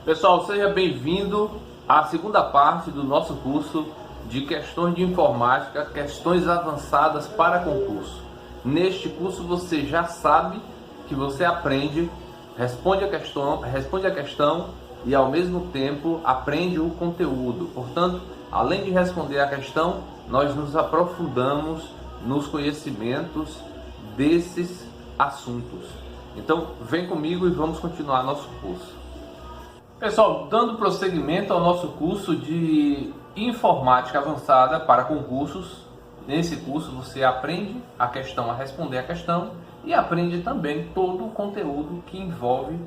Pessoal, seja bem-vindo à segunda parte do nosso curso de questões de informática, questões avançadas para concurso. Neste curso você já sabe que você aprende, responde a questão e ao mesmo tempo aprende o conteúdo. Portanto, além de responder a questão, nós nos aprofundamos nos conhecimentos desses assuntos. Então, vem comigo e vamos continuar nosso curso. Pessoal, dando prosseguimento ao nosso curso de informática avançada para concursos, nesse curso você aprende a questão, a responder a questão e aprende também todo o conteúdo que envolve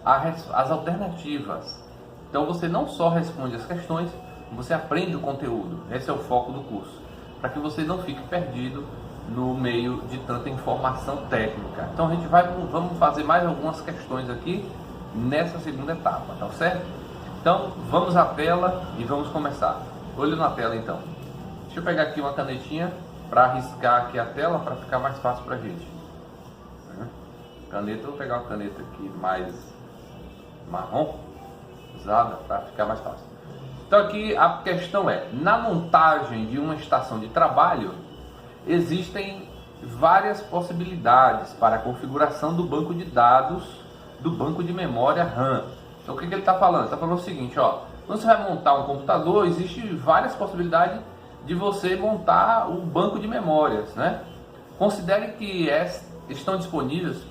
as alternativas. Então você não só responde as questões, você aprende o conteúdo. Esse é o foco do curso, para que você não fique perdido no meio de tanta informação técnica. Então a gente vamos fazer mais algumas questões aqui nessa segunda etapa, tá certo? Então vamos à tela e vamos começar. Olho na tela então. Deixa eu pegar aqui uma canetinha para riscar aqui a tela para ficar mais fácil para a gente. Caneta, eu vou pegar uma caneta aqui mais marrom, usada, para ficar mais fácil. Então aqui a questão é: na montagem de uma estação de trabalho existem várias possibilidades para a configuração do banco de dados do banco de memória RAM. Então o que ele está falando? Ele está falando o seguinte, ó, quando você vai montar um computador, existem várias possibilidades de você montar o banco de memórias, né? Considere que estão disponíveis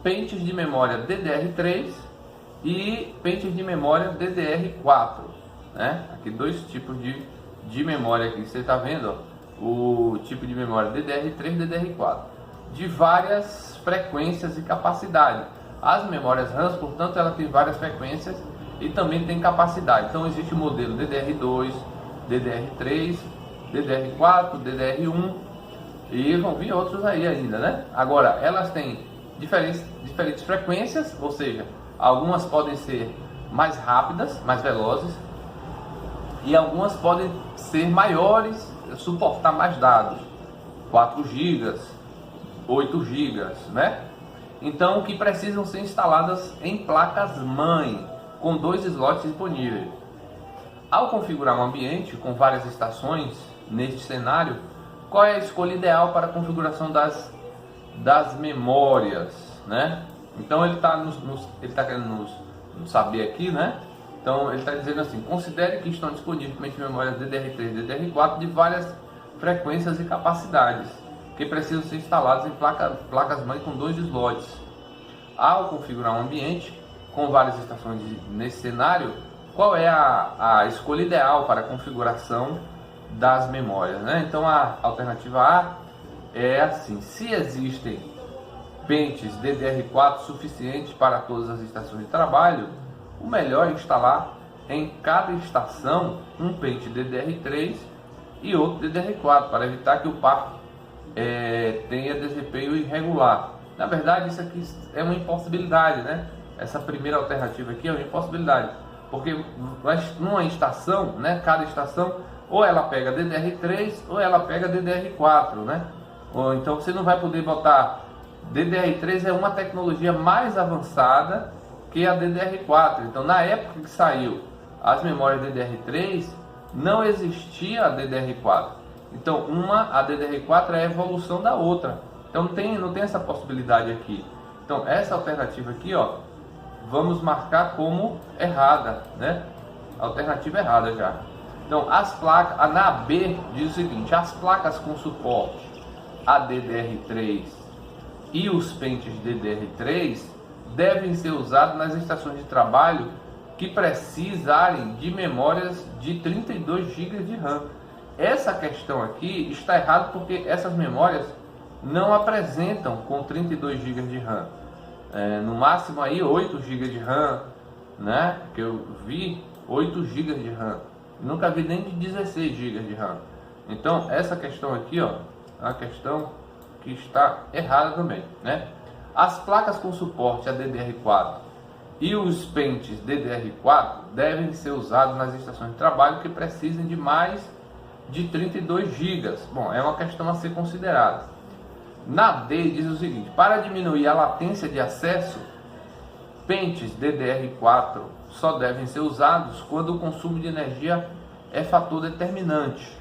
pentes de memória DDR3 e pentes de memória DDR4, né? Aqui dois tipos de memória aqui, você está vendo, ó, o tipo de memória DDR3 e DDR4, de várias frequências e capacidade. As memórias RAM, portanto, ela tem várias frequências e também tem capacidade. Então existe o modelo DDR2, DDR3, DDR4, DDR1 e vão vir outros aí ainda, né? Agora, elas têm diferentes frequências, ou seja, algumas podem ser mais rápidas, mais velozes, e algumas podem ser maiores, suportar mais dados, 4 GB, 8 GB, né? Então, que precisam ser instaladas em placas-mãe, com 2 slots disponíveis. Ao configurar um ambiente com várias estações neste cenário, qual é a escolha ideal para a configuração das memórias, né? Então, ele está querendo nos saber aqui, né? Então, ele está dizendo assim: considere que estão disponíveis memórias DDR3 e DDR4 de várias frequências e capacidades, que precisam ser instaladas em placas-mãe com 2 slots. Ao configurar um ambiente com várias estações nesse cenário, qual é a escolha ideal para a configuração das memórias, né? Então a alternativa A é assim: se existem pentes DDR4 suficientes para todas as estações de trabalho, o melhor é instalar em cada estação um pente DDR3 e outro DDR4, para evitar que o par tenha desempenho irregular. Na verdade, isso aqui é uma impossibilidade, né? Essa primeira alternativa aqui é uma impossibilidade, porque numa estação, né, cada estação, ou ela pega DDR3 ou ela pega DDR4, né? Ou então você não vai poder botar DDR3, é uma tecnologia mais avançada que a DDR4. Então, na época que saiu as memórias DDR3, não existia a DDR4. Então, a DDR4 é a evolução da outra. Então, não tem essa possibilidade aqui. Então, essa alternativa aqui, ó, vamos marcar como errada, né? Alternativa errada já. Então, as placas, na B diz o seguinte: as placas com suporte a DDR3 e os pentes DDR3 devem ser usados nas estações de trabalho que precisarem de memórias de 32 GB de RAM. Essa questão aqui está errada porque essas memórias não apresentam com 32 GB de RAM. No máximo aí 8 GB de RAM, né? Que eu vi 8 GB de RAM. Nunca vi nem de 16 GB de RAM. Então essa questão aqui, ó, é uma questão que está errada também, né? As placas com suporte a DDR4 e os pentes DDR4 devem ser usados nas estações de trabalho que precisem de mais de 32 GB. Bom, é uma questão a ser considerada. Na D diz o seguinte: para diminuir a latência de acesso, pentes DDR4 só devem ser usados quando o consumo de energia é fator determinante.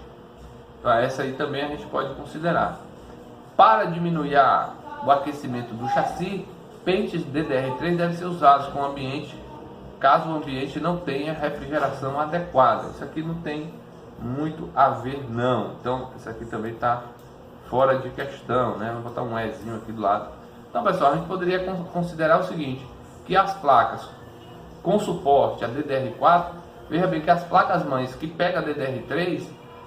Então, essa aí também a gente pode considerar. Para diminuir o aquecimento do chassi, pentes DDR3 devem ser usados com o ambiente, caso o ambiente não tenha refrigeração adequada. Isso aqui não tem muito a ver não. Então isso aqui também está fora de questão, né? Vou botar um Ezinho aqui do lado. Então, pessoal, a gente poderia considerar o seguinte, que as placas com suporte a DDR4, veja bem que as placas mães que pega DDR3,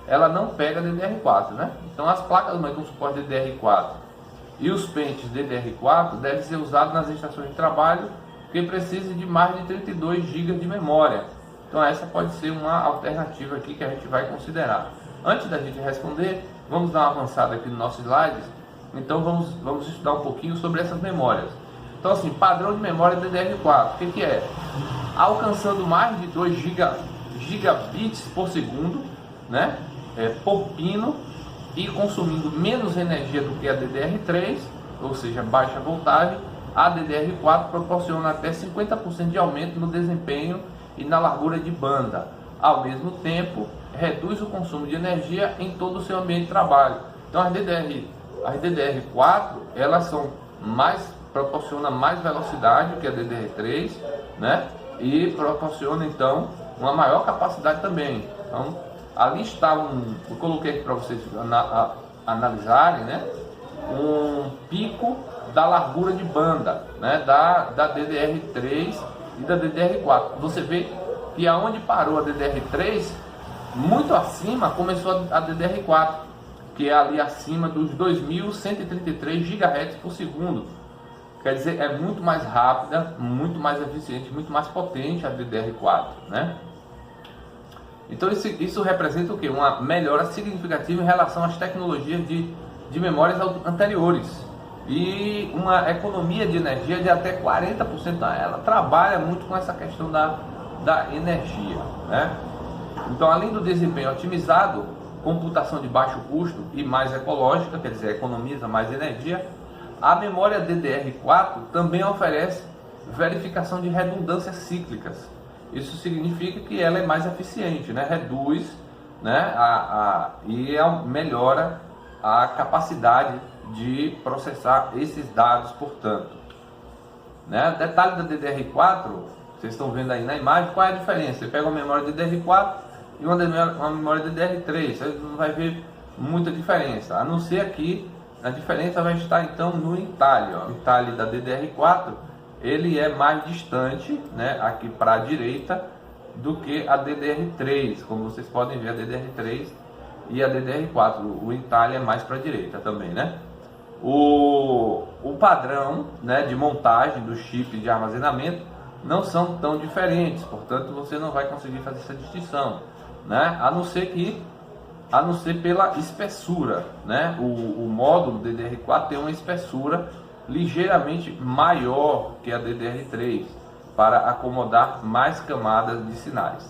ela não pega DDR4, né? Então as placas mães com suporte DDR4 e os pentes DDR4 devem ser usados nas estações de trabalho que precisem de mais de 32 GB de memória. Então essa pode ser uma alternativa aqui que a gente vai considerar. Antes da gente responder, vamos dar uma avançada aqui nos nossos slides. Então vamos estudar um pouquinho sobre essas memórias. Então assim, padrão de memória DDR4, o que é? Alcançando mais de 2 gigabits por segundo, né? Por pino, e consumindo menos energia do que a DDR3, ou seja, baixa voltagem, a DDR4 proporciona até 50% de aumento no desempenho e na largura de banda. Ao mesmo tempo, reduz o consumo de energia em todo o seu ambiente de trabalho. Então as DDR4, elas proporcionam mais velocidade que a DDR3, né? E proporciona então uma maior capacidade também. Então, ali está eu coloquei aqui para vocês analisarem, né? Um pico da largura de banda, né? Da DDR3 e da DDR4. Você vê que aonde parou a DDR3, muito acima começou a DDR4, que é ali acima dos 2.133 GHz por segundo. Quer dizer, é muito mais rápida, muito mais eficiente, muito mais potente a DDR4, né? Então isso representa o quê? Uma melhora significativa em relação às tecnologias de memórias anteriores e uma economia de energia de até 40%. Ela trabalha muito com essa questão da energia, né? Então, além do desempenho otimizado, computação de baixo custo e mais ecológica, quer dizer, economiza mais energia, a memória DDR4 também oferece verificação de redundâncias cíclicas. Isso significa que ela é mais eficiente, né? Reduz, né? E melhora a capacidade de processar esses dados, portanto. Né? Detalhe da DDR4, vocês estão vendo aí na imagem, qual é a diferença? Você pega uma memória DDR4 e uma memória DDR3, você não vai ver muita diferença, a não ser aqui, a diferença vai estar então no entalhe. Ó. O entalhe da DDR4, ele é mais distante, né, aqui para a direita, do que a DDR3, como vocês podem ver, a DDR3 e a DDR4, o entalhe é mais para a direita também, né? O padrão, né, de montagem dos chips de armazenamento não são tão diferentes, portanto você não vai conseguir fazer essa distinção, né? A não ser pela espessura, né? O módulo DDR4 tem uma espessura ligeiramente maior que a DDR3 para acomodar mais camadas de sinais.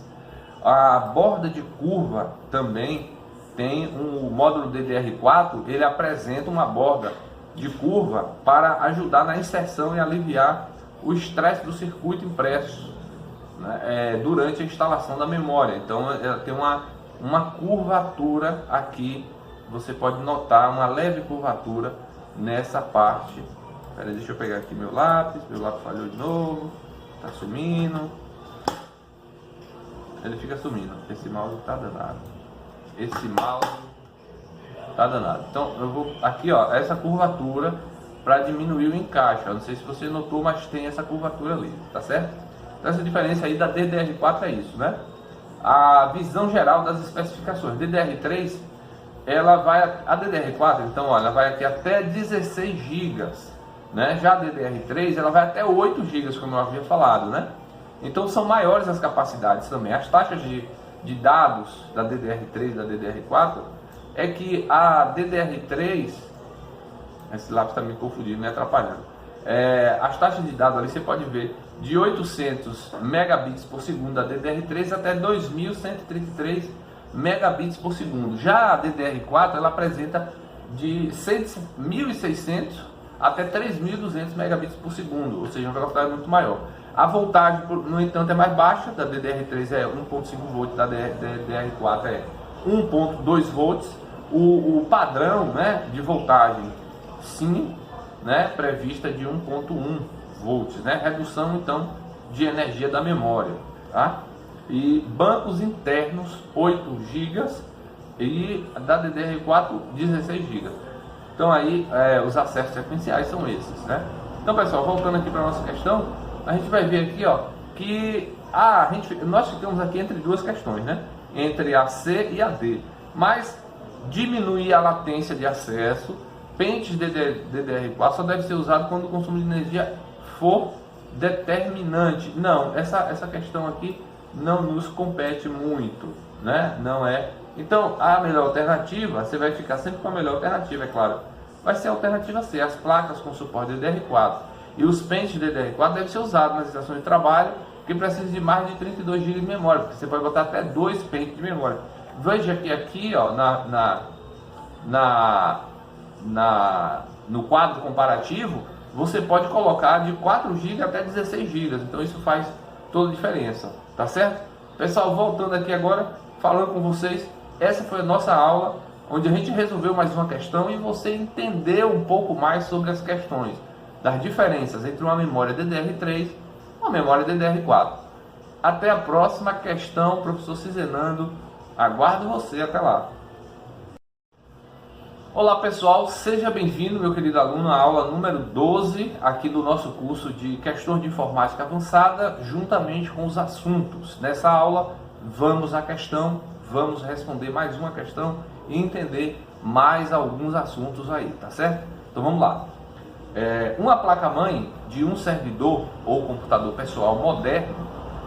A borda de curva também tem o módulo DDR4, ele apresenta uma borda de curva para ajudar na inserção e aliviar o estresse do circuito impresso, né, durante a instalação da memória. Então ela tem uma curvatura aqui, você pode notar uma leve curvatura nessa parte. Peraí, deixa eu pegar aqui meu lápis falhou de novo, tá sumindo, ele fica sumindo, esse mouse tá danado, então eu vou aqui, ó, essa curvatura para diminuir o encaixe, ó. Não sei se você notou, mas tem essa curvatura ali, tá certo? Então essa diferença aí da DDR4 é isso, né? A visão geral das especificações. DDR3, a DDR4, então, olha, ela vai aqui até 16 GB, né? Já a DDR3, ela vai até 8 GB, como eu havia falado, né? Então são maiores as capacidades também. As taxas de dados da DDR3 e da DDR4 é que a DDR3, esse lápis está me confundindo, me atrapalhando. As taxas de dados ali você pode ver de 800 megabits por segundo da DDR3 até 2133 megabits por segundo. Já a DDR4 ela apresenta de 1600 até 3200 megabits por segundo, ou seja, uma velocidade muito maior. A voltagem, no entanto, é mais baixa, da DDR3 é 1.5 volts, da DDR4 é 1.2 volts. O padrão, né, de voltagem, sim, né, prevista de 1.1 volts, né, redução então de energia da memória, tá? E bancos internos 8 GB e da DDR4 16 GB. Então aí os acessos sequenciais são esses, né? Então, pessoal, voltando aqui para a nossa questão, a gente vai ver aqui, ó, que nós ficamos aqui entre duas questões, né? Entre a C e a D. Mas diminuir a latência de acesso, pentes DDR4 só deve ser usado quando o consumo de energia for determinante. Não, essa questão aqui não nos compete muito, né? Não é. Então, a melhor alternativa, você vai ficar sempre com a melhor alternativa, é claro. Vai ser a alternativa C, as placas com suporte DDR4. E os pentes DDR4 devem ser usados nas estações de trabalho que precisam de mais de 32 GB de memória, porque você pode botar até 2 pentes de memória. Veja que aqui, ó, no quadro comparativo, você pode colocar de 4 GB até 16 GB. Então isso faz toda a diferença, tá certo? Pessoal, voltando aqui agora, falando com vocês, essa foi a nossa aula, onde a gente resolveu mais uma questão e você entendeu um pouco mais sobre as questões das diferenças entre uma memória DDR3 e uma memória DDR4. Até a próxima questão, professor Cizenando. Aguardo você, até lá. Olá pessoal, seja bem-vindo, meu querido aluno, à aula número 12 aqui do nosso curso de Questões de Informática Avançada, juntamente com os assuntos. Nessa aula, vamos à questão, vamos responder mais uma questão e entender mais alguns assuntos aí, tá certo? Então vamos lá. Uma placa-mãe de um servidor ou computador pessoal moderno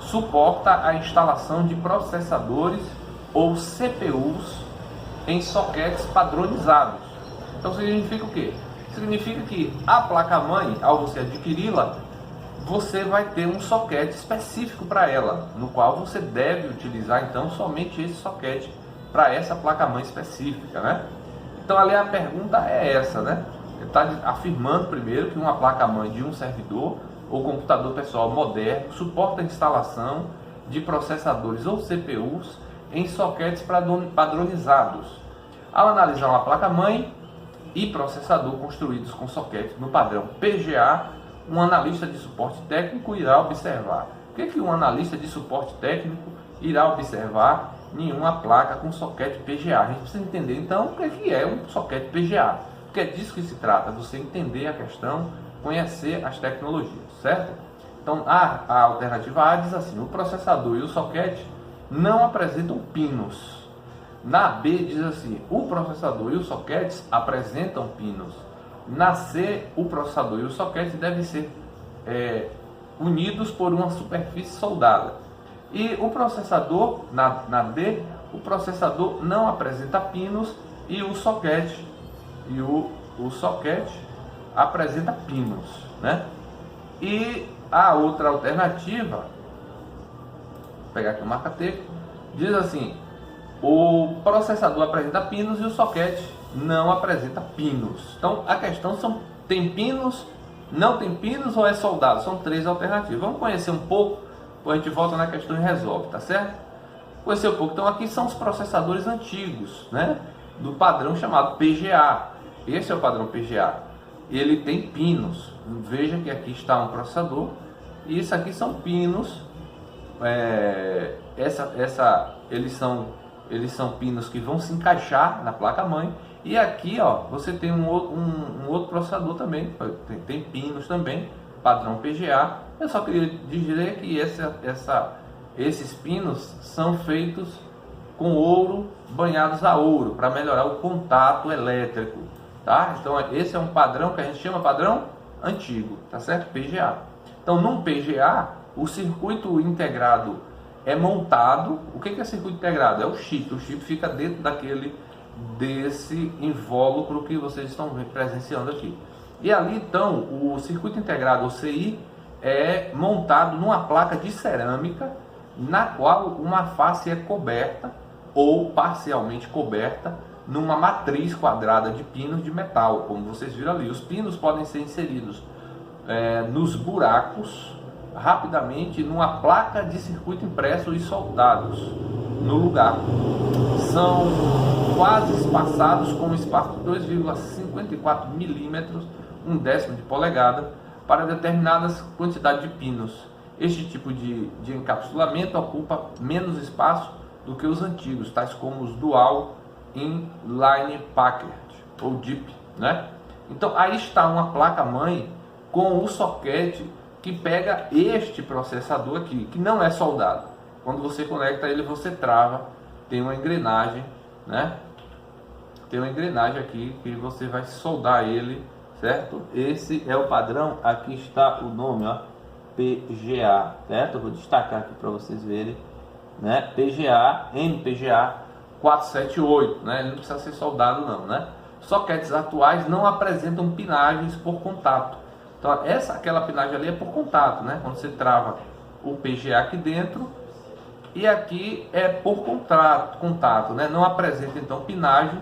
suporta a instalação de processadores ou CPUs em soquetes padronizados. Então significa o quê? Significa que a placa-mãe, ao você adquiri-la, você vai ter um soquete específico para ela, no qual você deve utilizar então somente esse soquete para essa placa-mãe específica, né? Então ali a pergunta é essa, né? Ele está afirmando primeiro que uma placa-mãe de um servidor ou computador pessoal moderno suporta a instalação de processadores ou CPUs em soquetes padronizados. Ao analisar uma placa-mãe e processador construídos com soquetes no padrão PGA, um analista de suporte técnico irá observar. O que um analista de suporte técnico irá observar em uma placa com soquete PGA? A gente precisa entender então o que é um soquete PGA. Porque é disso que se trata, você entender a questão, conhecer as tecnologias, certo? Então a alternativa A diz assim: o processador e o soquete não apresentam pinos. Na B diz assim: o processador e os soquetes apresentam pinos. Na C, o processador e o soquete devem ser unidos por uma superfície soldada. E o processador, na D, o processador não apresenta pinos e o soquete apresenta pinos, né? E a outra alternativa, vou pegar aqui o marca-texto, diz assim: o processador apresenta pinos e o soquete não apresenta pinos. Então a questão tem pinos, não tem pinos ou é soldado? São três alternativas. Vamos conhecer um pouco, depois a gente volta na questão e resolve, tá certo? Conhecer um pouco. Então aqui são os processadores antigos, né? Do padrão chamado PGA. Esse é o padrão PGA. Ele tem pinos. Veja que aqui está um processador e isso aqui são pinos. Eles são pinos que vão se encaixar na placa-mãe. E aqui, ó, você tem um outro processador também, tem pinos também, padrão PGA. Eu só queria dizer que esses pinos são feitos com ouro, banhados a ouro, para melhorar o contato elétrico, tá? Então esse é um padrão que a gente chama padrão antigo, tá certo? PGA. Então num PGA, o circuito integrado é montado. O que é circuito integrado? É o chip. O chip fica dentro desse invólucro que vocês estão presenciando aqui. E ali então o circuito integrado, o CI, é montado numa placa de cerâmica, na qual uma face é coberta ou parcialmente coberta numa matriz quadrada de pinos de metal, como vocês viram ali. Os pinos podem ser inseridos nos buracos rapidamente numa placa de circuito impresso e soldados no lugar. São quase espaçados com um espaço de 2,54 milímetros, um décimo de polegada, para determinadas quantidades de pinos. Este tipo de encapsulamento ocupa menos espaço do que os antigos, tais como os Dual Inline Packard ou DIP, né? Então aí está uma placa-mãe com o soquete que pega este processador aqui, que não é soldado. Quando você conecta ele, você trava, tem uma engrenagem, né? Tem uma engrenagem aqui que você vai soldar ele, certo? Esse é o padrão, aqui está o nome, ó, PGA, certo? Eu vou destacar aqui para vocês verem, né? PGA, MPGA 478, né? Ele não precisa ser soldado não, né? Soquetes atuais não apresentam pinagens por contato. Então aquela pinagem ali é por contato, né? Quando você trava o PGA aqui dentro, e aqui é por contato, né? Não apresenta então pinagem,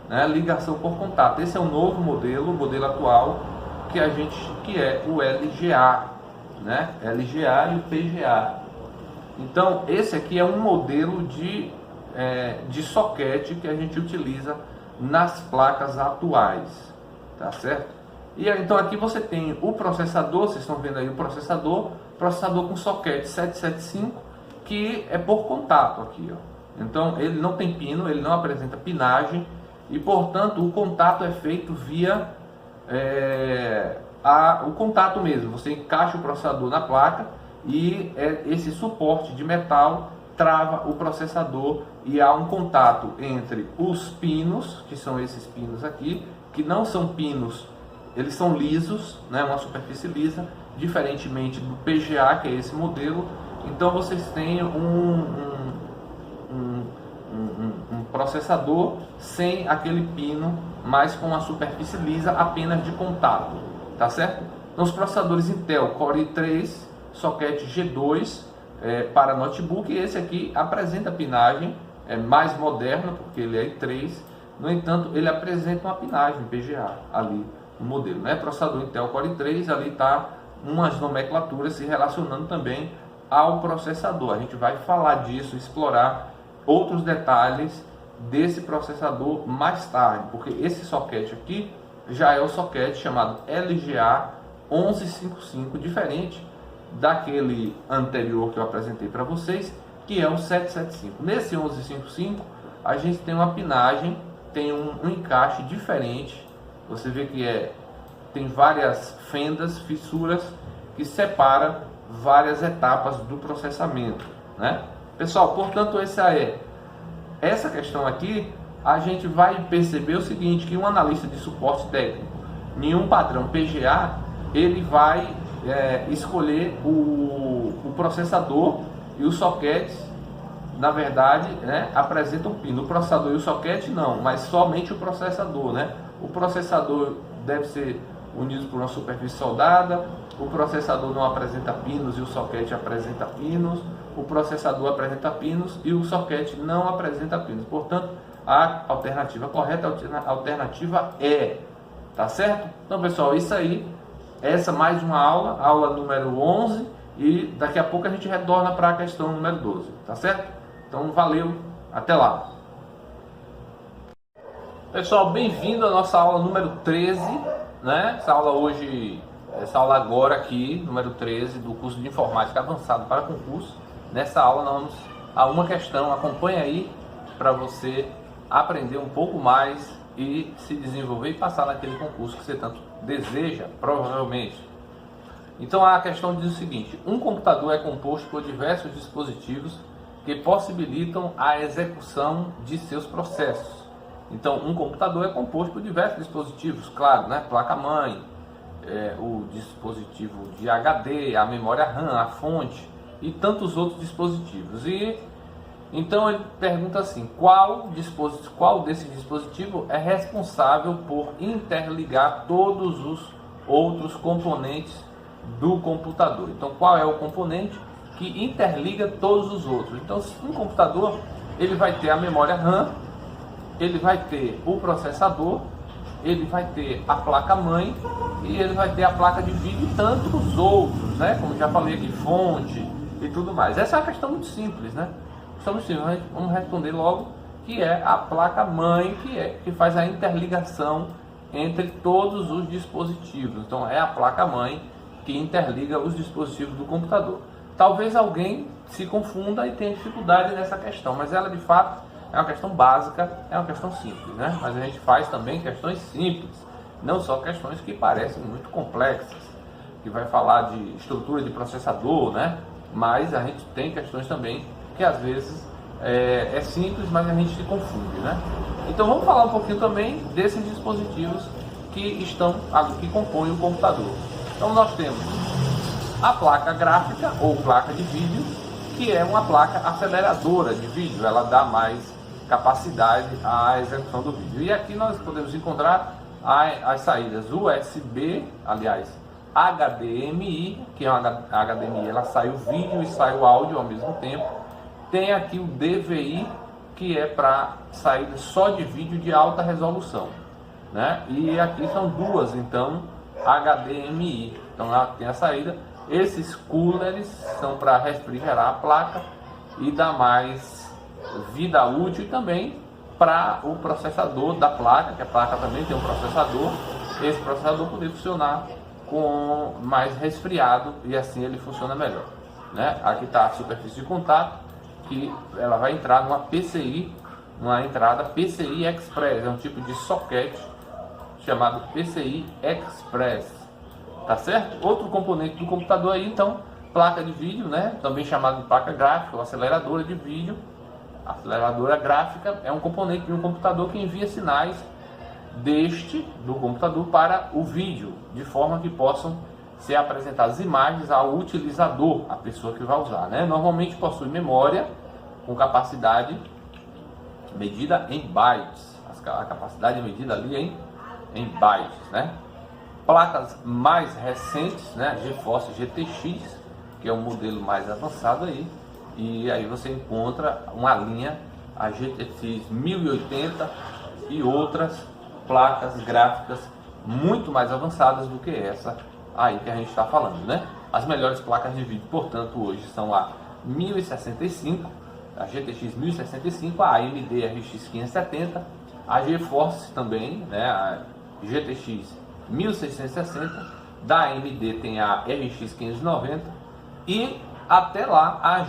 né? Ligação por contato. Esse é o novo modelo, o modelo atual que é o LGA, né? LGA e o PGA. Então esse aqui é um modelo de soquete que a gente utiliza nas placas atuais, tá certo? E então aqui você tem o processador, vocês estão vendo aí o processador com soquete 775, que é por contato aqui, ó. Então ele não tem pino, ele não apresenta pinagem e portanto o contato é feito via o contato mesmo. Você encaixa o processador na placa e esse suporte de metal trava o processador e há um contato entre os pinos, que são esses pinos aqui, que não são pinos, eles são lisos, né, uma superfície lisa, diferentemente do PGA, que é esse modelo. Então vocês têm um processador sem aquele pino, mas com uma superfície lisa apenas de contato, tá certo? Então, os processadores Intel Core i3, soquete G2 para notebook, e esse aqui apresenta pinagem, é mais moderno porque ele é i3, no entanto ele apresenta uma pinagem PGA ali no modelo, né? Processador Intel Core i3, ali está umas nomenclaturas se relacionando também ao processador. A gente vai falar disso, explorar outros detalhes desse processador mais tarde, porque esse soquete aqui já é o soquete chamado LGA 1155, diferente daquele anterior que eu apresentei para vocês, que é o 775. Nesse 1155 a gente tem uma pinagem, tem um encaixe diferente. Você vê que tem várias fendas, fissuras que separa várias etapas do processamento, né? Pessoal, portanto, essa questão aqui, a gente vai perceber o seguinte, que um analista de suporte técnico, nenhum padrão PGA, ele vai escolher o processador e os soquetes, na verdade, né, apresentam pino. O processador e o soquete não, mas somente o processador, né? O processador deve ser unido por uma superfície soldada, o processador não apresenta pinos e o soquete apresenta pinos, o processador apresenta pinos e o soquete não apresenta pinos. Portanto, a alternativa correta, a alternativa é, tá certo? Então, pessoal, isso aí, essa mais uma aula número 11, e daqui a pouco a gente retorna para a questão número 12, tá certo? Então, valeu, até lá. Pessoal, bem-vindo à nossa aula número 13, né? Essa aula agora aqui, número 13 do curso de Informática Avançado para Concurso. Nessa aula nós vamos a uma questão, acompanha aí para você aprender um pouco mais e se desenvolver e passar naquele concurso que você tanto deseja, provavelmente. Então a questão diz o seguinte: um computador é composto por diversos dispositivos que possibilitam a execução de seus processos. Então um computador é composto por diversos dispositivos, claro, né? Placa-mãe, o dispositivo de HD, a memória RAM, a fonte e tantos outros dispositivos. E então ele pergunta assim: qual desses dispositivos é responsável por interligar todos os outros componentes do computador? Então qual é o componente que interliga todos os outros? Então um computador, ele vai ter a memória RAM, ele vai ter o processador ele vai ter a placa-mãe e ele vai ter a placa de vídeo e tantos outros, né? Como já falei aqui, fonte e tudo mais. Essa é uma questão muito simples, né? Vamos responder logo, que é a placa-mãe, que faz a interligação entre todos os dispositivos. Então é a placa-mãe que interliga os dispositivos do computador. Talvez alguém se confunda e tenha dificuldade nessa questão, mas ela de fato é uma questão básica, é uma questão simples, né? Mas a gente faz também questões simples, não só questões que parecem muito complexas, que vai falar de estrutura de processador, né? Mas a gente tem questões também que às vezes é simples, mas a gente se confunde, né? Então vamos falar um pouquinho também desses dispositivos que compõem o computador. Então nós temos a placa gráfica ou placa de vídeo, que é uma placa aceleradora de vídeo, ela dá mais capacidade à execução do vídeo. E aqui nós podemos encontrar as saídas USB, aliás, HDMI, que é uma HDMI, ela sai o vídeo e sai o áudio ao mesmo tempo. Tem aqui o DVI, que é para saída só de vídeo de alta resolução, né? E aqui são duas, então, HDMI. Então lá tem a saída. Esses coolers são para refrigerar a placa e dar mais vida útil, e também para o processador da placa, que a placa também tem um processador, esse processador poder funcionar com mais resfriado e assim ele funciona melhor, né? Aqui está a superfície de contato, que ela vai entrar numa PCI, uma entrada PCI Express, é um tipo de soquete chamado PCI Express, tá certo? Outro componente do computador aí, então, placa de vídeo, né? Também chamada de placa gráfica ou aceleradora de vídeo. A aceleradora gráfica é um componente de um computador que envia sinais do computador para o vídeo, de forma que possam ser apresentadas imagens ao utilizador, a pessoa que vai usar, né? Normalmente possui memória com capacidade medida em bytes, a capacidade é medida ali em bytes, né? Placas mais recentes, né? GeForce GTX, que é um modelo mais avançado aí, e aí você encontra uma linha, a GTX 1080 e outras placas gráficas muito mais avançadas do que essa aí que a gente está falando, né? As melhores placas de vídeo, portanto, hoje são a 1065, a GTX 1065, a AMD RX 570, a GeForce também, né? A GTX 1660, da AMD tem a RX 590 e até lá a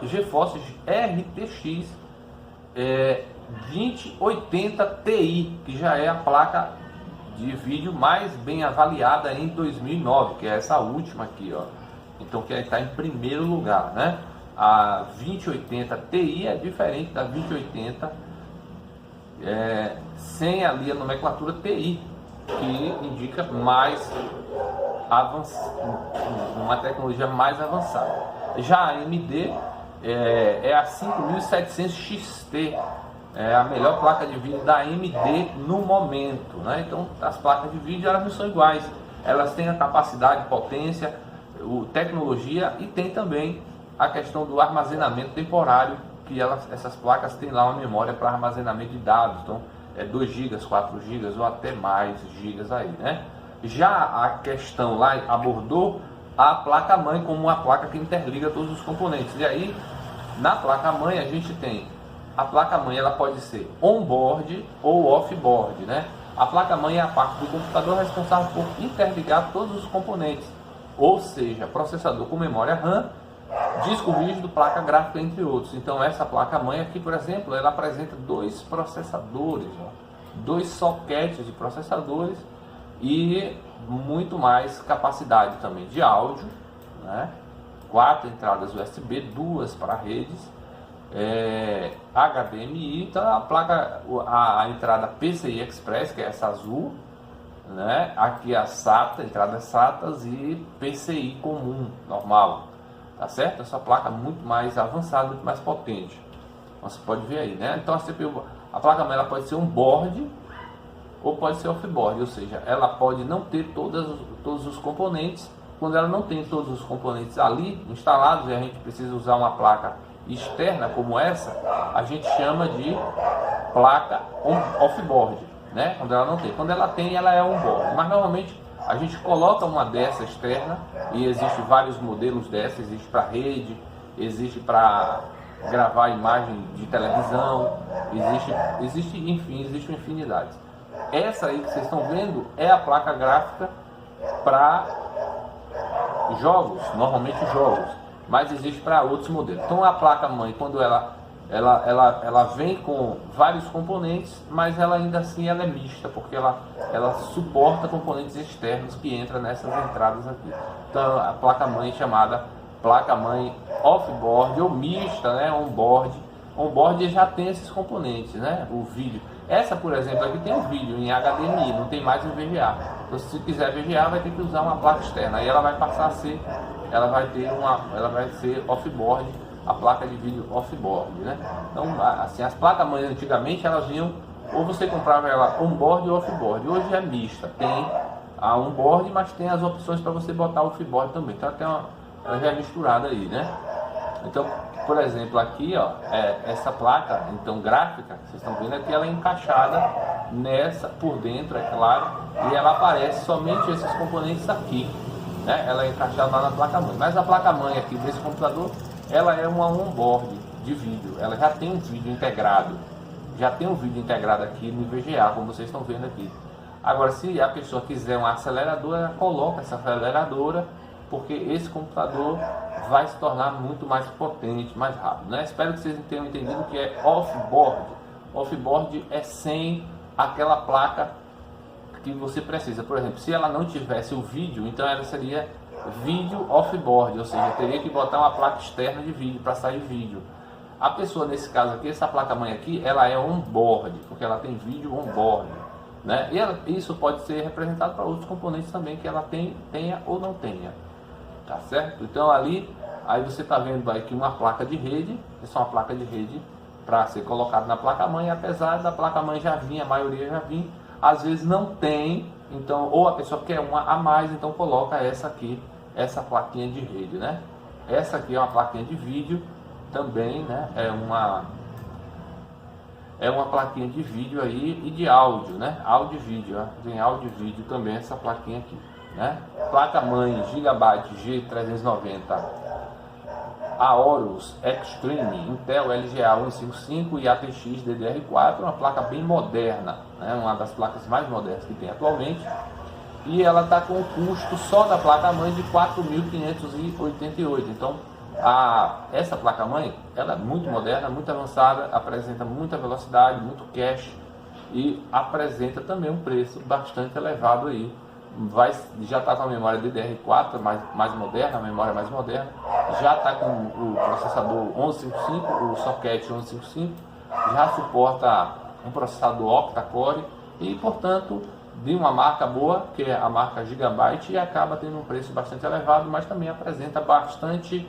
GeForce RTX 2080 Ti, que já é a placa de vídeo mais bem avaliada em 2009, que é essa última aqui, ó. Então que está em primeiro lugar, né? A 2080 Ti é diferente da 2080 sem ali a nomenclatura TI, que indica mais uma tecnologia mais avançada. Já a AMD é a 5700 XT, é a melhor placa de vídeo da AMD no momento, né? Então as placas de vídeo elas não são iguais, elas têm a capacidade, potência, tecnologia, e tem também a questão do armazenamento temporário, que essas placas têm lá uma memória para armazenamento de dados, então 2 GB, 4 GB ou até mais gigas aí, né? Já a questão lá abordou a placa-mãe como uma placa que interliga todos os componentes. E aí, na placa-mãe a gente tem a placa-mãe, ela pode ser on-board ou off-board, né? A placa-mãe é a parte do computador responsável por interligar todos os componentes, ou seja, processador com memória RAM, disco rígido, placa gráfica, entre outros. Então essa placa-mãe aqui, por exemplo, ela apresenta 2 processadores, 2 soquetes de processadores e muito mais capacidade também de áudio, né? 4 entradas USB, 2 para redes, HDMI. Então a entrada PCI Express, que é essa azul, né? Aqui a SATA, entradas SATAs, e PCI comum, normal, tá certo? Essa placa muito mais avançada, muito mais potente, você pode ver aí, né? Então a placa-mãe ela pode ser um board ou pode ser off-board, ou seja, ela pode não ter todos os componentes. Quando ela não tem todos os componentes ali instalados e a gente precisa usar uma placa externa como essa, a gente chama de placa off-board. né? Quando ela não tem. Quando ela tem, ela é on-board. Mas normalmente a gente coloca uma dessa externa, e existe vários modelos dessa, existe para rede, existe para gravar imagem de televisão, enfim, existe uma infinidade. Essa aí que vocês estão vendo é a placa gráfica para jogos, normalmente jogos, mas existe para outros modelos. Então a placa mãe, quando ela vem com vários componentes, mas ela ainda assim ela é mista, porque ela suporta componentes externos que entram nessas entradas aqui. Então a placa mãe é chamada placa mãe off-board ou mista, né? On-board já tem esses componentes, né? O vídeo. Essa, por exemplo, aqui tem um vídeo em HDMI, não tem mais em VGA. Então, se quiser VGA, vai ter que usar uma placa externa. Aí ela vai passar a ser, ela vai ser off-board, a placa de vídeo off-board, né? Então, assim, as placas mãe antigamente elas vinham, ou você comprava ela on-board ou off-board. Hoje é mista, tem a on-board, mas tem as opções para você botar off-board também. Então, ela já é misturada aí, né? Então, por exemplo, aqui, ó, essa placa, então gráfica, vocês estão vendo aqui, ela é encaixada nessa, por dentro, é claro, e ela aparece somente esses componentes aqui, né? Ela é encaixada lá na placa-mãe. Mas a placa-mãe aqui desse computador, ela é uma on-board de vídeo, ela já tem um vídeo integrado, aqui no VGA, como vocês estão vendo aqui. Agora, se a pessoa quiser uma aceleradora, ela coloca essa aceleradora, porque esse computador vai se tornar muito mais potente, mais rápido, né? Espero que vocês tenham entendido que é off-board. Off-board é sem aquela placa que você precisa. Por exemplo, se ela não tivesse o vídeo, então ela seria vídeo off-board, ou seja, teria que botar uma placa externa de vídeo para sair vídeo. A pessoa, nesse caso aqui, essa placa-mãe aqui, ela é on-board, porque ela tem vídeo on-board, né? E isso pode ser representado para outros componentes também, que ela tenha ou não tenha. Tá certo? Então aí você está vendo aqui uma placa de rede, essa é uma placa de rede para ser colocada na placa-mãe, apesar da placa-mãe já vinha, a maioria já vinha, às vezes não tem, então, ou a pessoa quer uma a mais, então coloca essa aqui, essa plaquinha de rede, né? Essa aqui é uma plaquinha de vídeo também, né? É uma plaquinha de vídeo aí e de áudio, né? Áudio e vídeo, ó. Tem áudio e vídeo também essa plaquinha aqui, né? Placa-mãe Gigabyte G390 Aorus Extreme Intel LGA 155 e ATX DDR4, uma placa bem moderna, né? Uma das placas mais modernas que tem atualmente, e ela está com o custo só da placa-mãe de 4.588. Então essa placa-mãe ela é muito moderna, muito avançada, apresenta muita velocidade, muito cache e apresenta também um preço bastante elevado aí. Já está com a memória DDR4 mais moderna, a memória mais moderna, já está com o processador 1155, o socket 1155, já suporta um processador octa-core e, portanto, de uma marca boa, que é a marca Gigabyte, e acaba tendo um preço bastante elevado, mas também apresenta bastante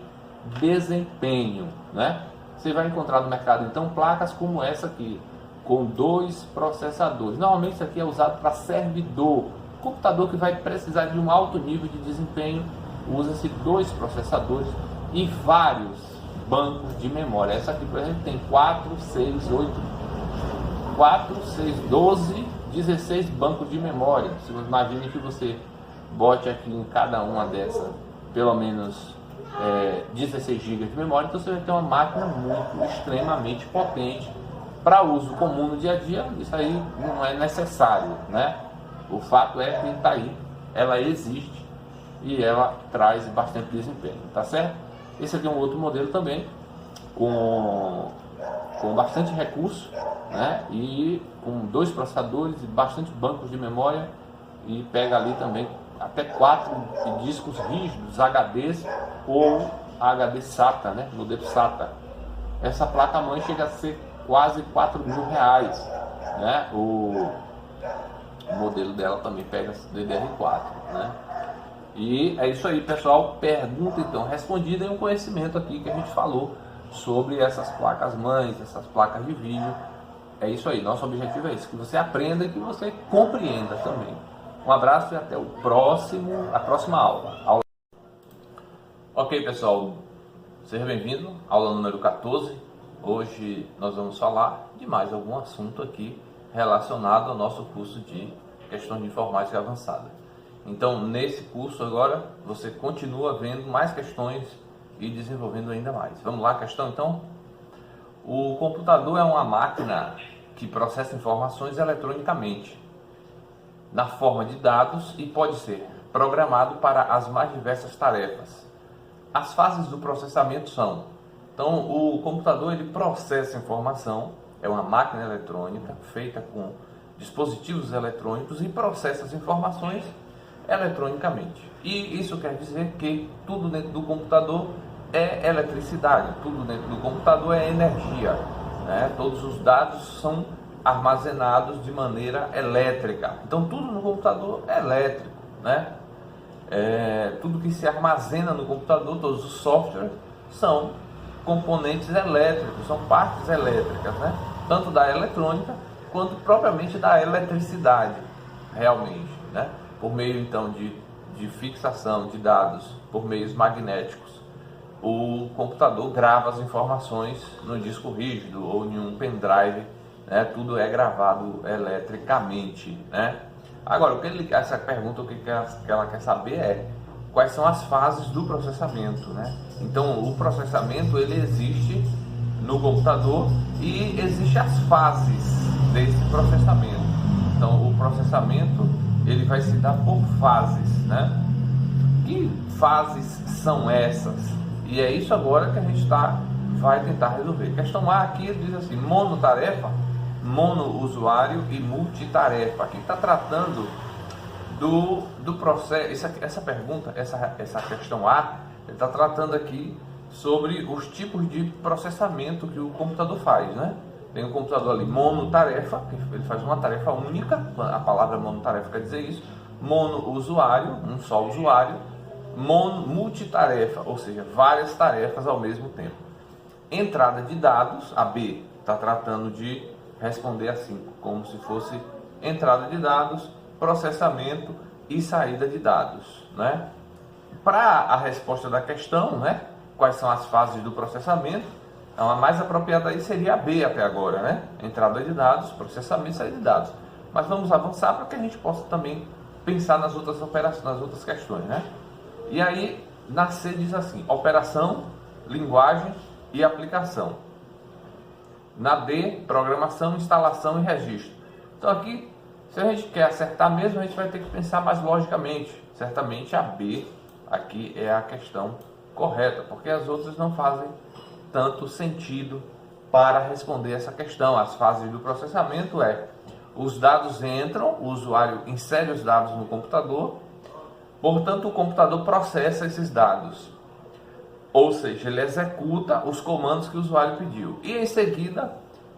desempenho, né? Você vai encontrar no mercado então placas como essa aqui, com 2 processadores. Normalmente isso aqui é usado para servidor. Computador que vai precisar de um alto nível de desempenho, usa-se 2 processadores e vários bancos de memória. Essa aqui, por exemplo, tem 4, 6, 8, 12, 16 bancos de memória. Se você imagine que você bote aqui em cada uma dessas pelo menos 16 GB de memória, então você vai ter uma máquina muito extremamente potente para uso comum no dia a dia. Isso aí não é necessário, né? O fato é que está aí, ela existe e ela traz bastante desempenho, tá certo? Esse aqui é um outro modelo também, com bastante recurso, né? E com 2 processadores e bastante bancos de memória, e pega ali também até 4 discos rígidos, HDs ou HD SATA, né? Modelo SATA. Essa placa-mãe chega a ser quase R$4.000, né? O modelo dela também pega DDR4, né? E é isso aí, pessoal. Pergunta então respondida, e um conhecimento aqui que a gente falou sobre essas placas mães, essas placas de vídeo. É isso aí, nosso objetivo é isso, que você aprenda e que você compreenda também. Um abraço e até a próxima aula. Ok, pessoal, seja bem-vindo, aula número 14. Hoje nós vamos falar de mais algum assunto aqui relacionado ao nosso curso de questões de informática avançada. Então, nesse curso agora, você continua vendo mais questões e desenvolvendo ainda mais. Vamos lá, questão então? O computador é uma máquina que processa informações eletronicamente, na forma de dados, e pode ser programado para as mais diversas tarefas. As fases do processamento são: então, o computador ele processa informação, é uma máquina eletrônica feita com dispositivos eletrônicos e processa as informações eletronicamente. E isso quer dizer que tudo dentro do computador é eletricidade, tudo dentro do computador é energia, né? Todos os dados são armazenados de maneira elétrica. Então tudo no computador é elétrico, né? Tudo que se armazena no computador, todos os softwares são componentes elétricos, são partes elétricas, né? Tanto da eletrônica quanto propriamente da eletricidade, realmente, né? Por meio então de fixação de dados por meios magnéticos, o computador grava as informações no disco rígido ou em um pendrive, né? Tudo é gravado eletricamente, né? Agora, essa pergunta, o que ela quer saber é quais são as fases do processamento, né? Então, o processamento ele existe no computador e existem as fases desse processamento. Então, o processamento ele vai se dar por fases, né? Que fases são essas? E é isso agora que a gente vai tentar resolver. Questão A aqui diz assim: monotarefa, monousuário e multitarefa. Aqui está tratando do processo. Essa pergunta, essa questão A, ele está tratando aqui sobre os tipos de processamento que o computador faz, né? Tem um computador ali monotarefa, ele faz uma tarefa única, a palavra monotarefa quer dizer isso. Monousuário, um só usuário. Multitarefa, ou seja, várias tarefas ao mesmo tempo. Entrada de dados, a B está tratando de responder assim, como se fosse entrada de dados, processamento e saída de dados, né? Para a resposta da questão, né? Quais são as fases do processamento? Então, a mais apropriada aí seria a B até agora, né? Entrada de dados, processamento e saída de dados. Mas vamos avançar para que a gente possa também pensar nas outras operações, nas outras questões, né? E aí, na C diz assim: operação, linguagem e aplicação. Na D, programação, instalação e registro. Então aqui, se a gente quer acertar mesmo, a gente vai ter que pensar mais logicamente. Certamente a B aqui é a questão correta, porque as outras não fazem tanto sentido para responder essa questão. As fases do processamento os dados entram, o usuário insere os dados no computador, portanto o computador processa esses dados, ou seja, ele executa os comandos que o usuário pediu e em seguida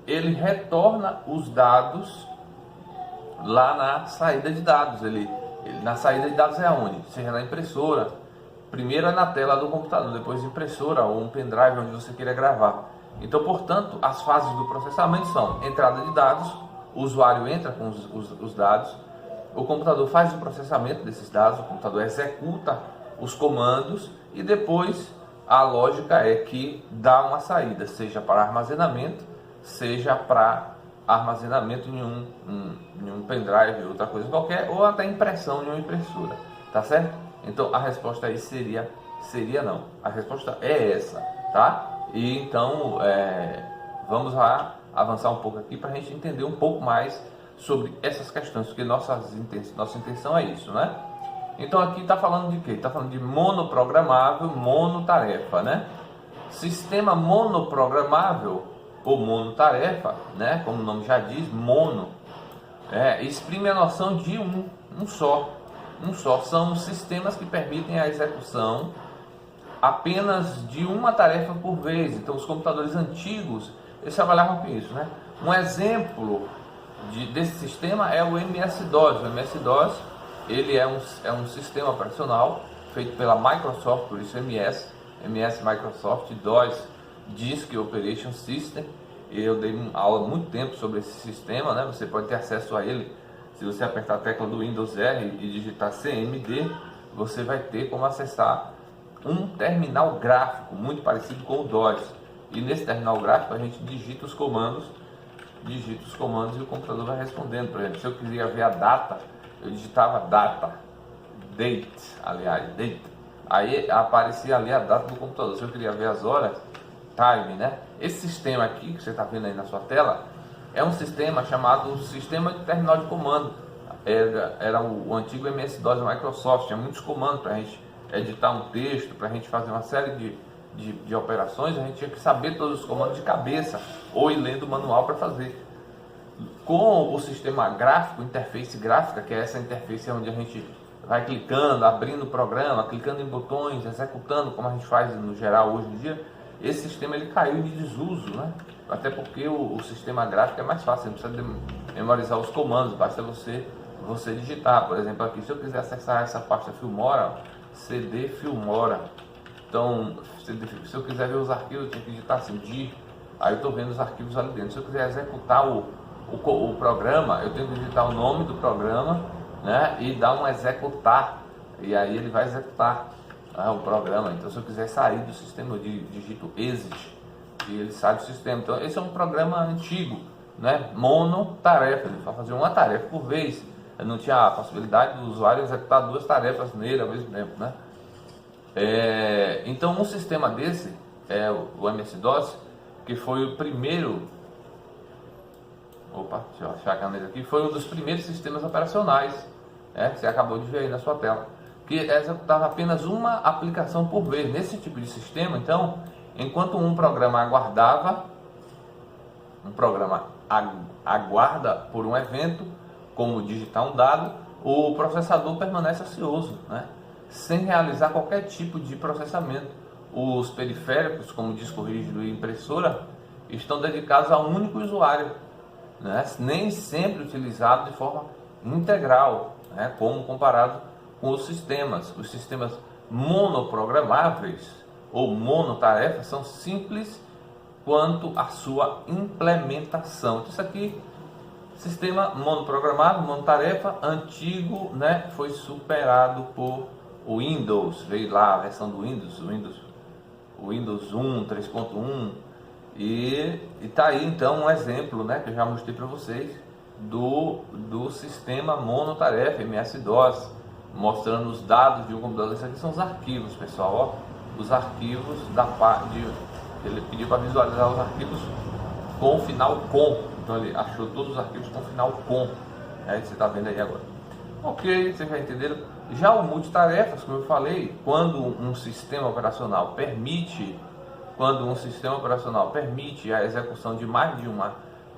ele retorna os dados lá na saída de dados. Ele na saída de dados é aonde? Seja na impressora, primeiro é na tela do computador, depois impressora ou um pendrive onde você queira gravar. Então, portanto, as fases do processamento são entrada de dados, o usuário entra com os dados, o computador faz o processamento desses dados, o computador executa os comandos e depois a lógica é que dá uma saída, seja para armazenamento, seja para armazenamento em um pendrive, outra coisa qualquer, ou até impressão em uma impressora, tá certo? Então a resposta aí seria não, a resposta é essa, tá? E então vamos lá avançar um pouco aqui para a gente entender um pouco mais sobre essas questões, porque nossa intenção é isso, né? Então aqui está falando de quê? Está falando de monoprogramável, monotarefa, né? Sistema monoprogramável ou monotarefa, né? Como o nome já diz, mono, exprime a noção de um só. São sistemas que permitem a execução apenas de uma tarefa por vez. Então os computadores antigos, eles trabalhavam com isso, né? Um exemplo desse sistema é o MS-DOS. O MS-DOS ele é um sistema operacional feito pela Microsoft, por isso MS Microsoft DOS Disk Operation System. Eu dei aula há muito tempo sobre esse sistema, né? Você pode ter acesso a ele se você apertar a tecla do Windows R e digitar CMD, você vai ter como acessar um terminal gráfico muito parecido com o DOS. E nesse terminal gráfico a gente digita os comandos digito os comandos e o computador vai respondendo. Por exemplo, se eu queria ver a data, eu digitava date, date. Aí aparecia ali a data do computador. Se eu queria ver as horas, time, né? Esse sistema aqui que você está vendo aí na sua tela é um sistema chamado Sistema de Terminal de Comando. Era o antigo MS-DOS da Microsoft. Tinha muitos comandos para a gente editar um texto, para a gente fazer uma série de operações. A gente tinha que saber todos os comandos de cabeça ou ir lendo o manual para fazer. Com o sistema gráfico, interface gráfica, que é essa interface onde a gente vai clicando, abrindo o programa, clicando em botões, executando, como a gente faz no geral hoje em dia, esse sistema ele caiu de desuso, né? Até porque o sistema gráfico é mais fácil, você não precisa memorizar os comandos, basta você digitar. Por exemplo, aqui, se eu quiser acessar essa pasta Filmora, CD Filmora, então, se eu quiser ver os arquivos, eu tenho que digitar assim, dir, aí eu estou vendo os arquivos ali dentro. Se eu quiser executar o programa, eu tenho que digitar o nome do programa, né, e dar um executar, e aí ele vai executar o programa. Então, se eu quiser sair do sistema, eu digito exit, e ele sai do sistema. Então, esse é um programa antigo, né, monotarefa, ele vai fazer uma tarefa por vez. Não tinha a possibilidade do usuário executar duas tarefas nele ao mesmo tempo, né? Então, um sistema desse, o MS-DOS, que foi o primeiro, deixa eu achar a caneta aqui, foi um dos primeiros sistemas operacionais, que você acabou de ver aí na sua tela, que executava apenas uma aplicação por vez. Nesse tipo de sistema, então, enquanto um programa aguarda por um evento, como digitar um dado, o processador permanece ocioso, né, sem realizar qualquer tipo de processamento. Os periféricos, como disco rígido e impressora, estão dedicados a um único usuário, né, nem sempre utilizado de forma integral, né, como comparado com os sistemas. Os sistemas monoprogramáveis ou monotarefas são simples quanto à sua implementação. Isso aqui, sistema monoprogramável, monotarefa, antigo, né, foi superado por o Windows. Veio lá a versão do Windows 1, 3.1, e tá aí então um exemplo, né, que eu já mostrei para vocês do sistema monotarefa MS-DOS, mostrando os dados de um computador. Isso aqui são os arquivos, pessoal, os arquivos da parte, ele pediu para visualizar os arquivos com o final com. Então ele achou todos os arquivos com final com. Você está vendo aí agora. Ok, vocês já entenderam. Já o multitarefas, como eu falei, quando um sistema operacional permite a execução de mais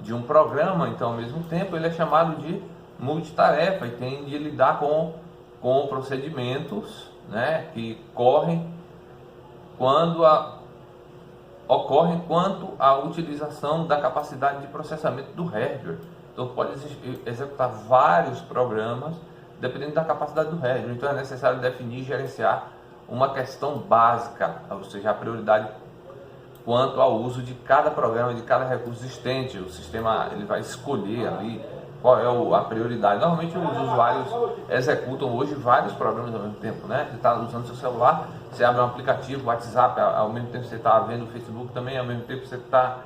de um programa, então ao mesmo tempo ele é chamado de multitarefa e tem de lidar com procedimentos, né, que ocorrem quanto à utilização da capacidade de processamento do hardware. Então pode executar vários programas dependendo da capacidade do hardware. Então é necessário definir e gerenciar uma questão básica, ou seja, a prioridade quanto ao uso de cada programa, de cada recurso existente. O sistema ele vai escolher ali qual é a prioridade. Normalmente os usuários executam hoje vários programas ao mesmo tempo, né? Você está usando seu celular, você abre um aplicativo, WhatsApp, ao mesmo tempo você está vendo o Facebook também, ao mesmo tempo você está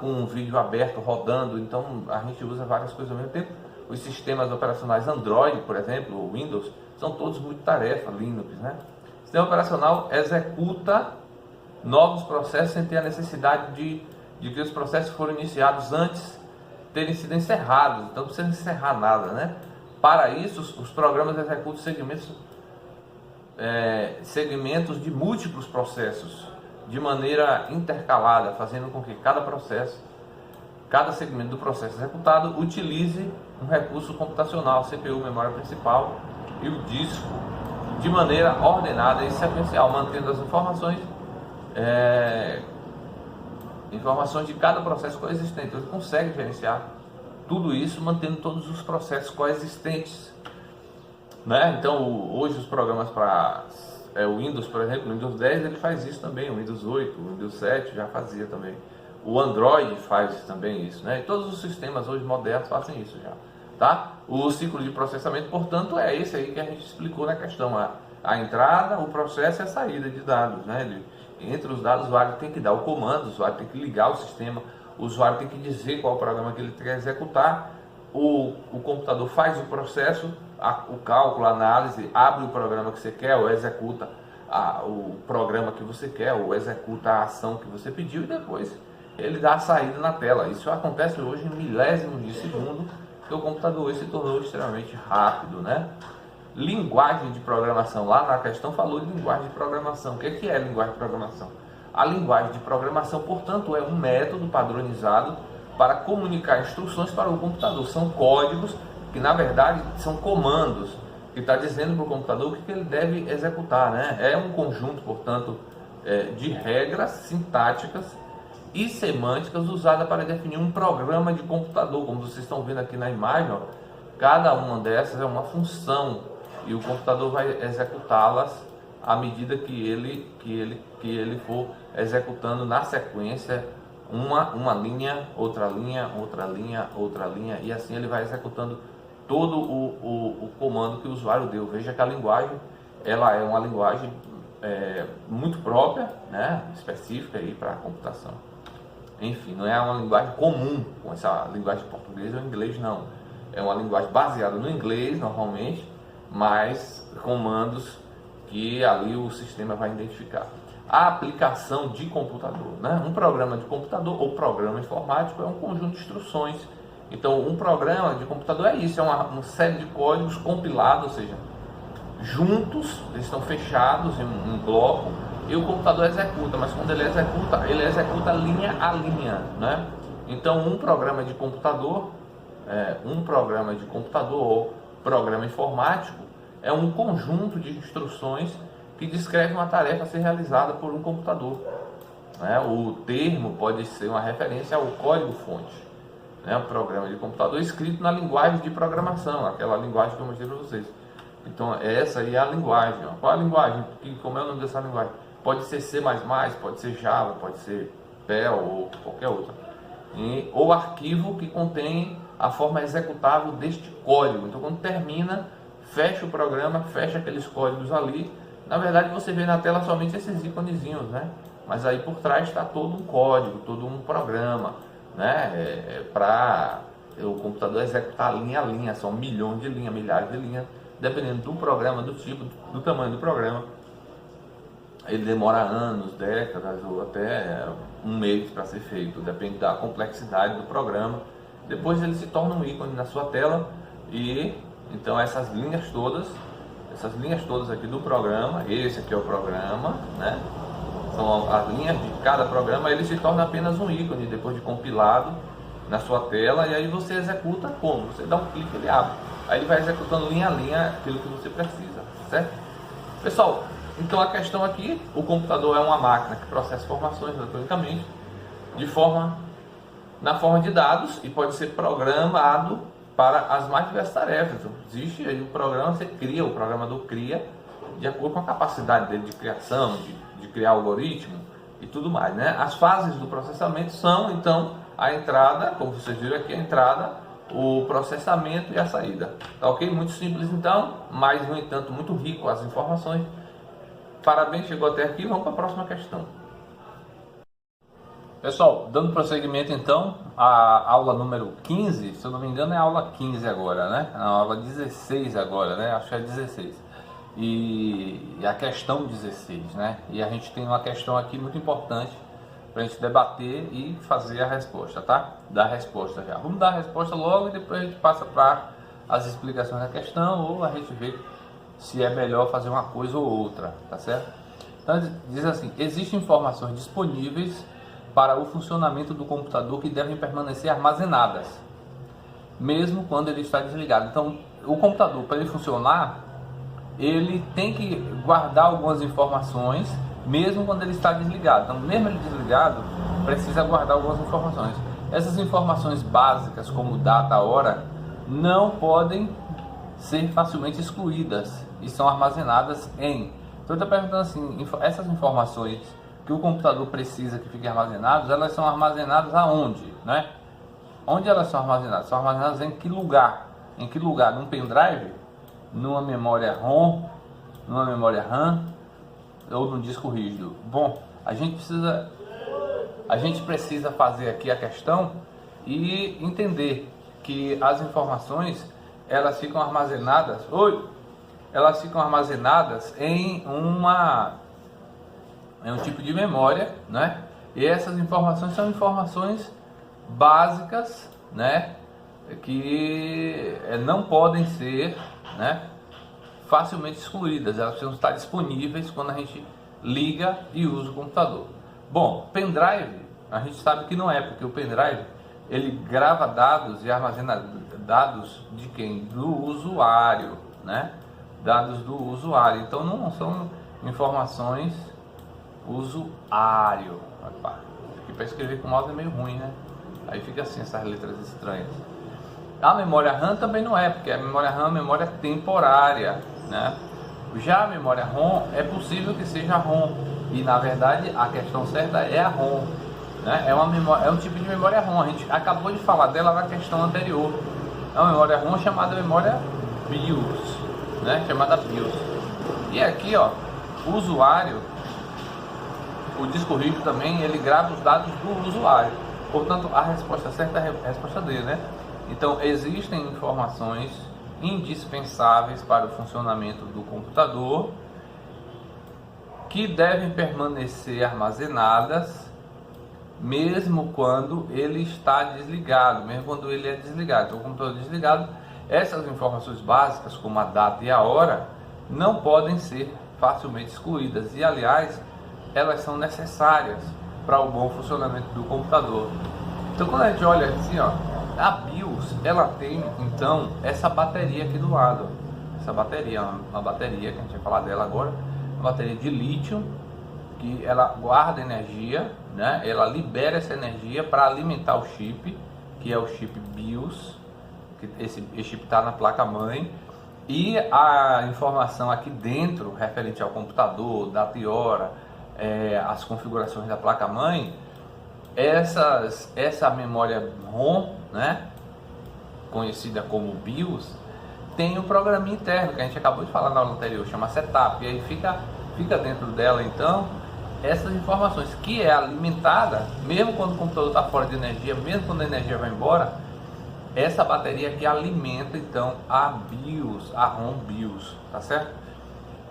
com um vídeo aberto rodando. Então a gente usa várias coisas ao mesmo tempo. Os sistemas operacionais Android, por exemplo, ou Windows, são todos multitarefa, Linux, né? O sistema operacional executa novos processos sem ter a necessidade de que os processos foram iniciados antes terem sido encerrados. Então não precisa encerrar nada, né? Para isso, os programas executam segmentos de múltiplos processos de maneira intercalada, fazendo com que cada segmento do processo executado utilize um recurso computacional, CPU, memória principal e o disco, de maneira ordenada e sequencial, mantendo as informações de cada processo coexistente. Então, ele consegue gerenciar tudo isso, mantendo todos os processos coexistentes, né? Então, hoje os programas para o Windows, por exemplo, o Windows 10 ele faz isso também, o Windows 8, o Windows 7 já fazia também. O Android faz também isso, né? E todos os sistemas hoje modernos fazem isso já, tá? O ciclo de processamento, portanto, é esse aí que a gente explicou na questão. A entrada, o processo e a saída de dados, né? Entre os dados, o usuário tem que dar o comando, o usuário tem que ligar o sistema, o usuário tem que dizer qual é o programa que ele quer executar, o computador faz o processo, o cálculo, a análise, abre o programa que você quer, ou executa o programa que você quer, ou executa a ação que você pediu, e depois ele dá a saída na tela. Isso acontece hoje em milésimos de segundo, porque o computador hoje se tornou extremamente rápido, né? Linguagem de programação, lá na questão falou de linguagem de programação. O que é linguagem de programação? A linguagem de programação, portanto, é um método padronizado para comunicar instruções para o computador. São códigos que, na verdade, são comandos que está dizendo para o computador o que ele deve executar, né? É um conjunto, portanto, de regras sintáticas e semânticas usada para definir um programa de computador. Como vocês estão vendo aqui na imagem, ó, cada uma dessas é uma função e o computador vai executá-las à medida que ele for executando na sequência uma linha, outra linha, outra linha, outra linha, e assim ele vai executando todo o comando que o usuário deu. Veja que a linguagem, ela é uma linguagem muito própria, né, específica para a computação. Enfim, não é uma linguagem comum, com essa linguagem portuguesa ou inglês, não. É uma linguagem baseada no inglês, normalmente, mas comandos que ali o sistema vai identificar. A aplicação de computador, né? Um programa de computador ou programa informático é um conjunto de instruções. Então, um programa de computador é isso, é uma série de códigos compilados, ou seja, juntos, eles estão fechados em um bloco, e o computador executa, mas quando ele executa linha a linha, né? Então, um programa de computador ou programa informático é um conjunto de instruções que descreve uma tarefa a ser realizada por um computador, né? O termo pode ser uma referência ao código-fonte, né? Um programa de computador escrito na linguagem de programação, aquela linguagem que eu mostrei para vocês. Então, essa aí é a linguagem. Qual é a linguagem? Como é o nome dessa linguagem? Pode ser C++, pode ser Java, pode ser Perl ou qualquer outra. Ou arquivo que contém a forma executável deste código. Então, quando termina, fecha o programa, fecha aqueles códigos ali. Na verdade, você vê na tela somente esses íconezinhos, né? Mas aí por trás está todo um código, todo um programa, né? Para o computador executar linha a linha. São milhões de linhas, milhares de linhas, dependendo do programa, do tipo, do tamanho do programa. Ele demora anos, décadas ou até um mês para ser feito, depende da complexidade do programa. Depois ele se torna um ícone na sua tela e então essas linhas todas aqui do programa, esse aqui é o programa, né? São as linhas de cada programa, ele se torna apenas um ícone depois de compilado na sua tela, e aí você executa como? Você dá um clique, ele abre. Aí ele vai executando linha a linha aquilo que você precisa, certo? Pessoal, então a questão aqui, o computador é uma máquina que processa informações eletronicamente na forma de dados e pode ser programado para as mais diversas tarefas. Então, existe aí o programa, o programador cria de acordo com a capacidade dele de criação, de criar algoritmo e tudo mais, né? As fases do processamento são, então, a entrada, como vocês viram aqui, a entrada, o processamento e a saída. Tá ok? Muito simples então, mas no entanto muito rico as informações. Parabéns, chegou até aqui, vamos para a próxima questão. Pessoal, dando prosseguimento então, a aula número 15, se eu não me engano é a aula 15 agora, né? A aula 16 agora, né? Acho que é 16. E a questão 16, né? E a gente tem uma questão aqui muito importante para a gente debater e fazer a resposta, tá? Dar a resposta já. Vamos dar a resposta logo e depois a gente passa para as explicações da questão ou a gente vê se é melhor fazer uma coisa ou outra, tá certo? Então diz assim: existem informações disponíveis para o funcionamento do computador que devem permanecer armazenadas, mesmo quando ele está desligado. Então, o computador, para ele funcionar, ele tem que guardar algumas informações, mesmo quando ele está desligado. Então, mesmo ele desligado, precisa guardar algumas informações. Essas informações básicas, como data, hora, não podem ser facilmente excluídas e são armazenadas em... Então, eu estou perguntando assim, essas informações que o computador precisa que fiquem armazenadas, elas são armazenadas aonde, né? Onde elas são armazenadas? São armazenadas em que lugar? Em que lugar? Num pendrive? Numa memória ROM? Numa memória RAM? Ou num disco rígido? Bom, a gente precisa a gente precisa fazer aqui a questão e entender que as informações, elas ficam armazenadas, em um tipo de memória, né? E essas informações são informações básicas, né? Que não podem ser, né, facilmente excluídas, elas precisam estar disponíveis quando a gente liga e usa o computador. Bom, pendrive, a gente sabe que não é, porque o pendrive, ele grava dados e armazena dados de quem? Do usuário, né? Dados do usuário, então não são informações usuário. Aqui para escrever com mouse é meio ruim, né? Aí fica assim, essas letras estranhas. A memória RAM também não é, porque a memória RAM é uma memória temporária, né? Já a memória ROM, é possível que seja ROM, e na verdade a questão certa é a ROM, né? É um tipo de memória ROM, a gente acabou de falar dela na questão anterior. É uma memória ROM chamada memória BIOS, né? Chamada BIOS. E aqui, ó, o usuário, o disco rígido também, ele grava os dados do usuário. Portanto, a resposta certa é a resposta D, né? Então, existem informações indispensáveis para o funcionamento do computador que devem permanecer armazenadas mesmo quando ele está desligado, mesmo quando ele é desligado. Então, o computador desligado, essas informações básicas, como a data e a hora, não podem ser facilmente excluídas. E, aliás, elas são necessárias para o bom funcionamento do computador. Então, quando a gente olha assim, ó, a BIOS, ela tem, então, essa bateria aqui do lado. Essa bateria, uma bateria que a gente vai falar dela agora, uma bateria de lítio, que ela guarda energia, né? Ela libera essa energia para alimentar o chip, que é o chip BIOS, que esse chip está na placa-mãe, e a informação aqui dentro, referente ao computador, data e hora, as configurações da placa-mãe, essa memória ROM, né, conhecida como BIOS, tem um programa interno que a gente acabou de falar na aula anterior, chama Setup, e aí fica dentro dela, então, essas informações, que é alimentada, mesmo quando o computador está fora de energia, mesmo quando a energia vai embora, essa bateria que alimenta, então, a BIOS, a ROM BIOS, tá certo?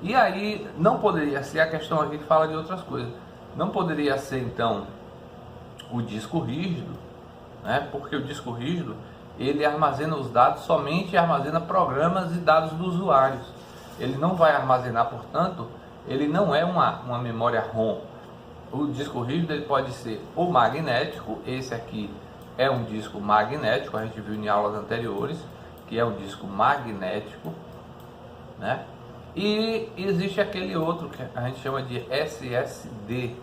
E aí, não poderia ser, a questão aqui que fala de outras coisas, não poderia ser, então, o disco rígido, né? Porque o disco rígido, ele armazena os dados, somente armazena programas e dados dos usuários. Ele não vai armazenar, portanto, ele não é uma memória ROM. O disco rígido, ele pode ser o magnético, esse aqui é um disco magnético, a gente viu em aulas anteriores, que é um disco magnético, né? E existe aquele outro que a gente chama de SSD,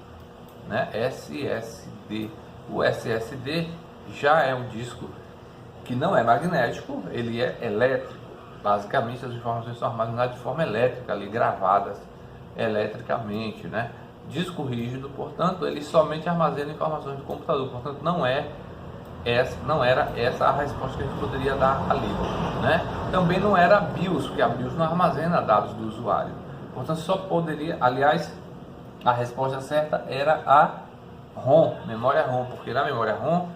né? SSD. O SSD já é um disco que não é magnético, ele é elétrico. Basicamente as informações são armazenadas de forma elétrica, ali gravadas eletricamente, né? Disco rígido, portanto, ele somente armazena informações do computador, portanto não era essa a resposta que a gente poderia dar ali, né? Também não era a BIOS, porque a BIOS não armazena dados do usuário, portanto só poderia, aliás, a resposta certa era a ROM, memória ROM, porque na memória ROM